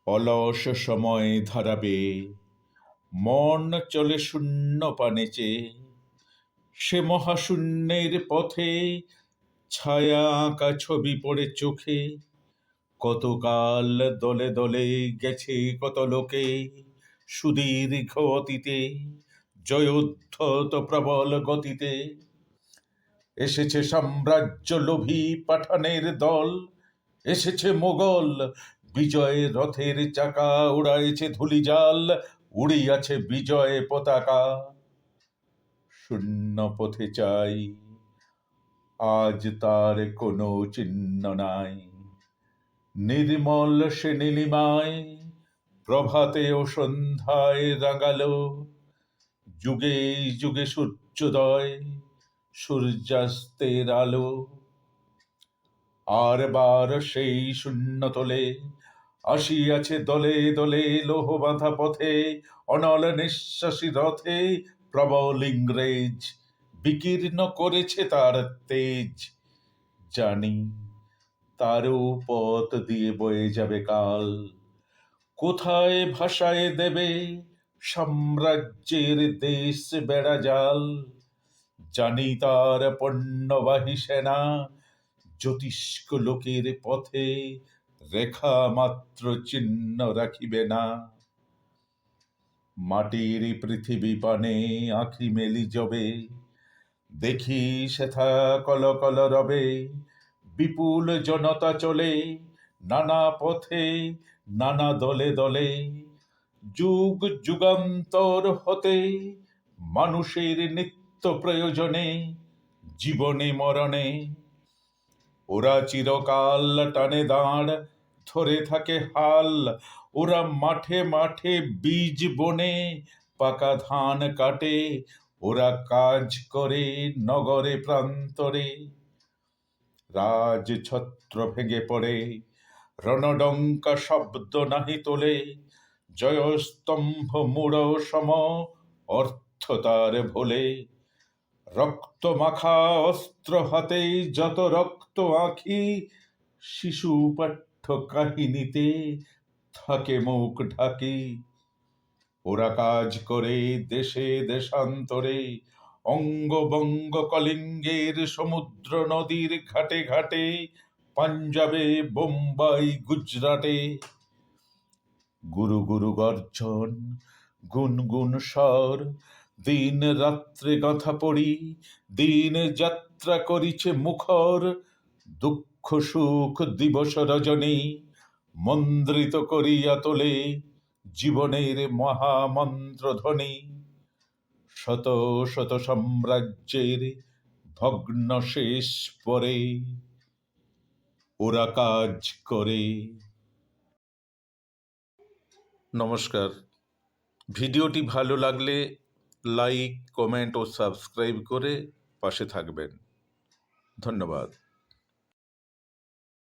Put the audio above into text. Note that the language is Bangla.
অলস সময় ধারাবে, মন চলে শূন্য পানে চেয়ে। সে মহাশূন্যের পথে ছায়া আঁকা ছবি পড়ে চোখে। কতকাল দলে দলে গেছে কত লোকে, সুদীর্ঘ অতীতে জয়োদ্ধত প্রবল গতিতে। এসেছে সাম্রাজ্য লোভী পাঠানের দল, এসেছে মোগল বিজয়ের রথের চাকা, উড়াইছে ধূলিজাল, উড়িয়াছে বিজয় পতাকা। শূন্য পথে চাই, আজ তার কোনো চিহ্ন নাই। নির্মল সে নীলিমায় প্রভাতে ও সন্ধ্যায় রাঙালো, যুগে যুগে সূর্যোদয় সূর্যাস্তের আলো। আর বার সেই শূন্য তোলে আসিয়াছে দলে দলে, লোহ বাঁধা পথে অনল নিঃশ্বাসী রথে। প্রবল ইংরেজ বিকীর্ণ করেছে তার তেজ, জানি তারও পথ দিয়ে বয়ে যাবে কাল। কোথায় ভাষায় দেবে সাম্রাজ্যের দেশ বেড়া জাল, জানি তার পণ্যবাহী সেনা জ্যোতিষ্ক লোকের পথে রেখা মাত্র চিহ্ন রাখিবে না। মাটির পৃথিবী পানে আঁখি মেলি যবে, দেখি সেথা কল কল রবে। বিপুল জনতা চলে নানা পথে নানা দলে দলে, যুগ যুগান্তর হতে মানুষের নিত্য প্রয়োজনে জীবনে মরণে। ওরা চিরকাল টানে দাঁড়, ধরে থাকে হাল। ওরা মাঠে মাঠে বীজ বনে পাকা ধান কাটে, ওরা কাজ করে নগরে প্রান্তরে। রাজছত্র ভেঙে পড়ে, রণডঙ্কা শব্দ নাহি তোলে, জয়স্তম্ভ মূঢ় সম অর্থ তার ভোলে। রক্ত মাখা অস্ত্র হাতে যত রক্ত আঁখি, শিশু পাঠ্য কাহিনীতে থাকে মুখ ঢাকি। ওরা কাজ করে দেশে দেশান্তরে, অঙ্গ বঙ্গ কলিঙ্গের সমুদ্র নদীর ঘাটে ঘাটে, পাঞ্জাবে বোম্বাই গুজরাটে। গুরু গুরু গর্জন গুনগুন স্বর, দিন রাত্রে গাঁথা পড়ি, দিন যাত্রা করিছে মুখর। দুঃখ সুখ দিবস রজনী মন্দ্রিত করিয়া তোলে জীবনের মহামন্ত্র ধ্বনি। শত শত সাম্রাজ্যের ভগ্ন শেষ পরে ওরা কাজ করে। নমস্কার। ভিডিওটি ভালো লাগলে লাইক, কমেন্ট ও সাবস্ক্রাইব করে পাশে থাকবেন। ধন্যবাদ।